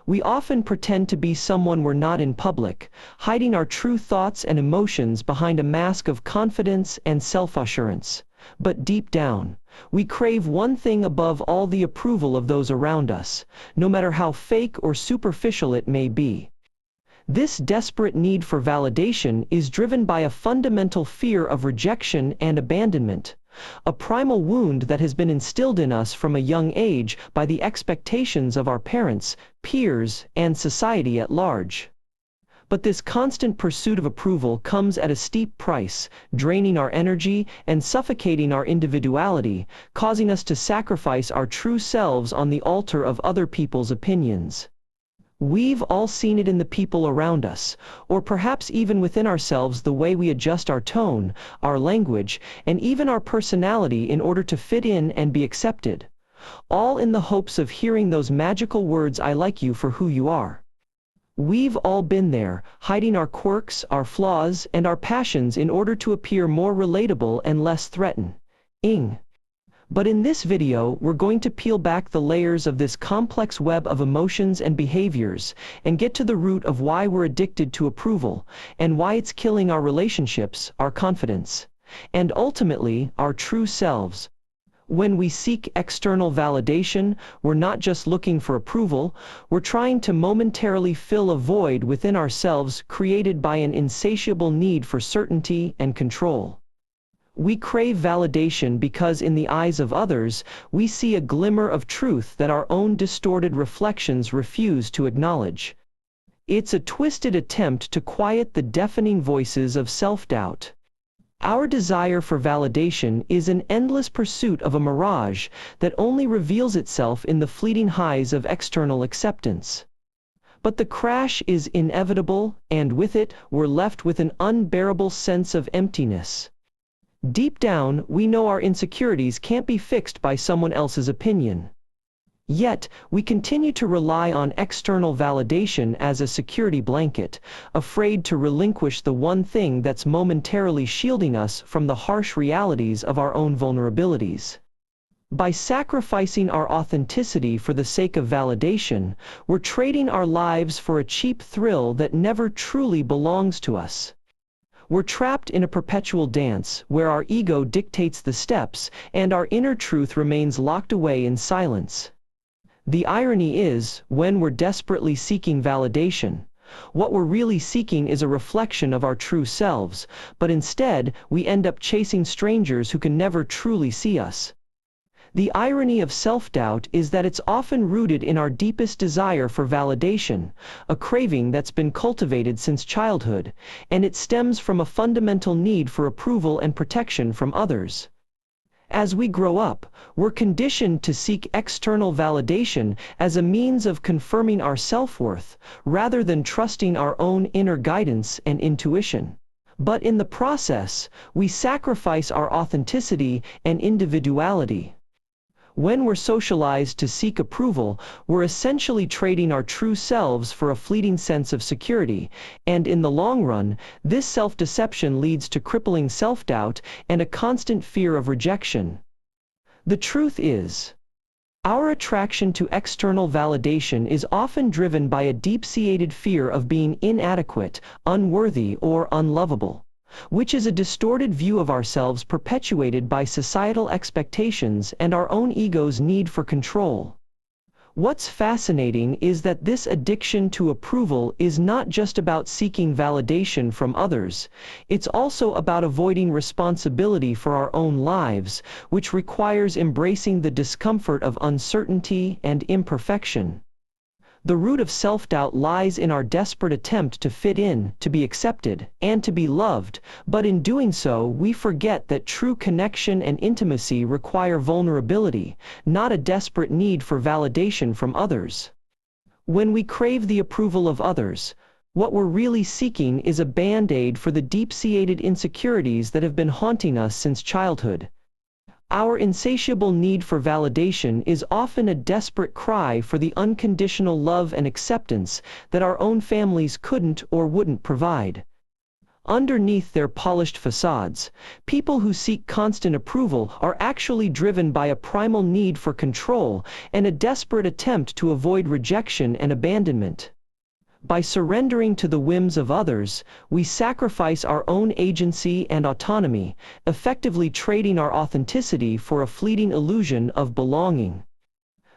We often pretend to be someone we're not in public, hiding our true thoughts and emotions behind a mask of confidence and self-assurance. But deep down, we crave one thing above all: the approval of those around us, no matter how fake or superficial it may be. This desperate need for validation is driven by a fundamental fear of rejection and abandonment, a primal wound that has been instilled in us from a young age by the expectations of our parents, peers, and society at large. But this constant pursuit of approval comes at a steep price, draining our energy and suffocating our individuality, causing us to sacrifice our true selves on the altar of other people's opinions. We've all seen it in the people around us, or perhaps even within ourselves: the way we adjust our tone, our language, and even our personality in order to fit in and be accepted, all in the hopes of hearing those magical words, "I like you for who you are." We've all been there, hiding our quirks, our flaws, and our passions in order to appear more relatable and less threatening. But in this video, we're going to peel back the layers of this complex web of emotions and behaviors, and get to the root of why we're addicted to approval, and why it's killing our relationships, our confidence, and ultimately, our true selves. When we seek external validation, we're not just looking for approval, we're trying to momentarily fill a void within ourselves created by an insatiable need for certainty and control. We crave validation because in the eyes of others, we see a glimmer of truth that our own distorted reflections refuse to acknowledge. It's a twisted attempt to quiet the deafening voices of self-doubt. Our desire for validation is an endless pursuit of a mirage that only reveals itself in the fleeting highs of external acceptance. But the crash is inevitable, and with it, we're left with an unbearable sense of emptiness. Deep down, we know our insecurities can't be fixed by someone else's opinion. Yet, we continue to rely on external validation as a security blanket, afraid to relinquish the one thing that's momentarily shielding us from the harsh realities of our own vulnerabilities. By sacrificing our authenticity for the sake of validation, we're trading our lives for a cheap thrill that never truly belongs to us. We're trapped in a perpetual dance where our ego dictates the steps and our inner truth remains locked away in silence. The irony is, when we're desperately seeking validation, what we're really seeking is a reflection of our true selves, but instead, we end up chasing strangers who can never truly see us. The irony of self-doubt is that it's often rooted in our deepest desire for validation, a craving that's been cultivated since childhood, and it stems from a fundamental need for approval and protection from others. As we grow up, we're conditioned to seek external validation as a means of confirming our self-worth, rather than trusting our own inner guidance and intuition. But in the process, we sacrifice our authenticity and individuality. When we're socialized to seek approval, we're essentially trading our true selves for a fleeting sense of security, and in the long run, this self-deception leads to crippling self-doubt and a constant fear of rejection. The truth is, our attraction to external validation is often driven by a deep-seated fear of being inadequate, unworthy, or unlovable, which is a distorted view of ourselves perpetuated by societal expectations and our own ego's need for control. What's fascinating is that this addiction to approval is not just about seeking validation from others, it's also about avoiding responsibility for our own lives, which requires embracing the discomfort of uncertainty and imperfection. The root of self-doubt lies in our desperate attempt to fit in, to be accepted, and to be loved, but in doing so, we forget that true connection and intimacy require vulnerability, not a desperate need for validation from others. When we crave the approval of others, what we're really seeking is a band-aid for the deep-seated insecurities that have been haunting us since childhood. Our insatiable need for validation is often a desperate cry for the unconditional love and acceptance that our own families couldn't or wouldn't provide. Underneath their polished facades, people who seek constant approval are actually driven by a primal need for control and a desperate attempt to avoid rejection and abandonment. By surrendering to the whims of others, we sacrifice our own agency and autonomy, effectively trading our authenticity for a fleeting illusion of belonging.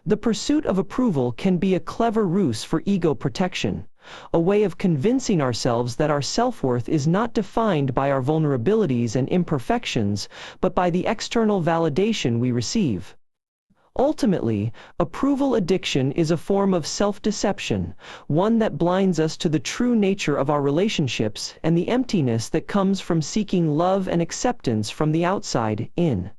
The pursuit of approval can be a clever ruse for ego protection, a way of convincing ourselves that our self-worth is not defined by our vulnerabilities and imperfections, but by the external validation we receive. Ultimately, approval addiction is a form of self-deception, one that blinds us to the true nature of our relationships and the emptiness that comes from seeking love and acceptance from the outside in.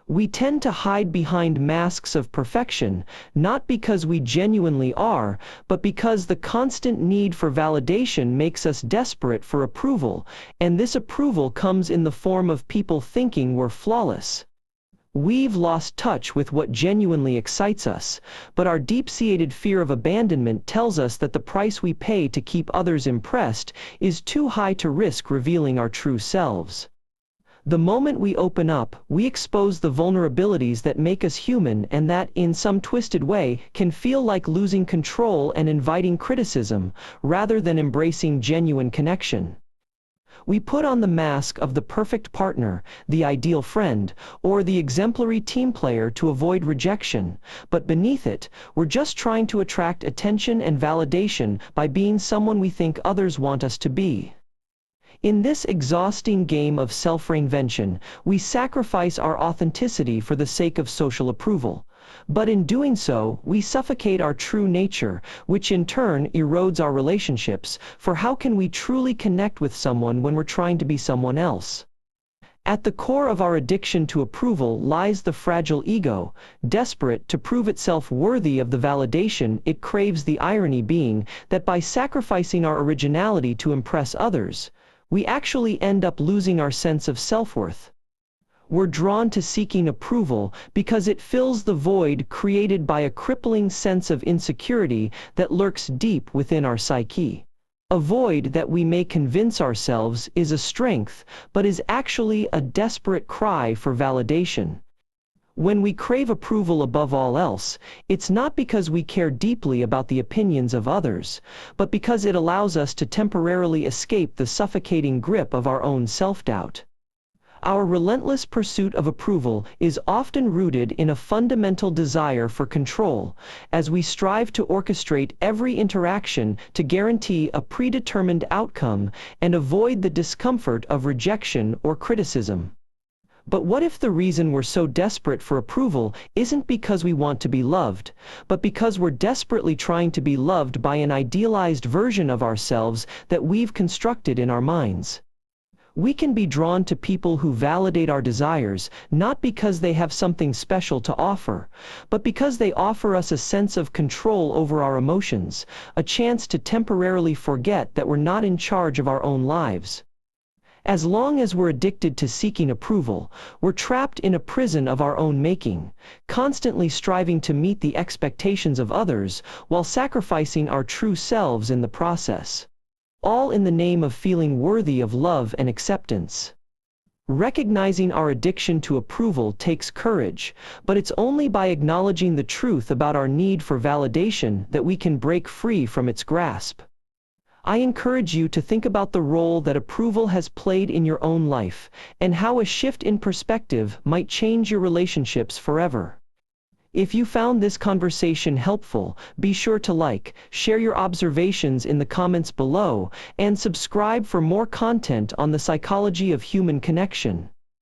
We tend to hide behind masks of perfection, not because we genuinely are, but because the constant need for validation makes us desperate for approval, and this approval comes in the form of people thinking we're flawless. We've lost touch with what genuinely excites us, but our deep-seated fear of abandonment tells us that the price we pay to keep others impressed is too high to risk revealing our true selves. The moment we open up, we expose the vulnerabilities that make us human and that, in some twisted way, can feel like losing control and inviting criticism, rather than embracing genuine connection. We put on the mask of the perfect partner, the ideal friend, or the exemplary team player to avoid rejection, but beneath it, we're just trying to attract attention and validation by being someone we think others want us to be. In this exhausting game of self-reinvention, we sacrifice our authenticity for the sake of social approval. But in doing so, we suffocate our true nature, which in turn erodes our relationships, for how can we truly connect with someone when we're trying to be someone else? At the core of our addiction to approval lies the fragile ego, desperate to prove itself worthy of the validation it craves, the irony being that by sacrificing our originality to impress others, we actually end up losing our sense of self-worth. We're drawn to seeking approval because it fills the void created by a crippling sense of insecurity that lurks deep within our psyche. A void that we may convince ourselves is a strength, but is actually a desperate cry for validation. When we crave approval above all else, it's not because we care deeply about the opinions of others, but because it allows us to temporarily escape the suffocating grip of our own self-doubt. Our relentless pursuit of approval is often rooted in a fundamental desire for control, as we strive to orchestrate every interaction to guarantee a predetermined outcome and avoid the discomfort of rejection or criticism. But what if the reason we're so desperate for approval isn't because we want to be loved, but because we're desperately trying to be loved by an idealized version of ourselves that we've constructed in our minds? We can be drawn to people who validate our desires, not because they have something special to offer, but because they offer us a sense of control over our emotions, a chance to temporarily forget that we're not in charge of our own lives. As long as we're addicted to seeking approval, we're trapped in a prison of our own making, constantly striving to meet the expectations of others while sacrificing our true selves in the process. All in the name of feeling worthy of love and acceptance. Recognizing our addiction to approval takes courage, but it's only by acknowledging the truth about our need for validation that we can break free from its grasp. I encourage you to think about the role that approval has played in your own life, and how a shift in perspective might change your relationships forever. If you found this conversation helpful, be sure to like, share your observations in the comments below, and subscribe for more content on the psychology of human connection.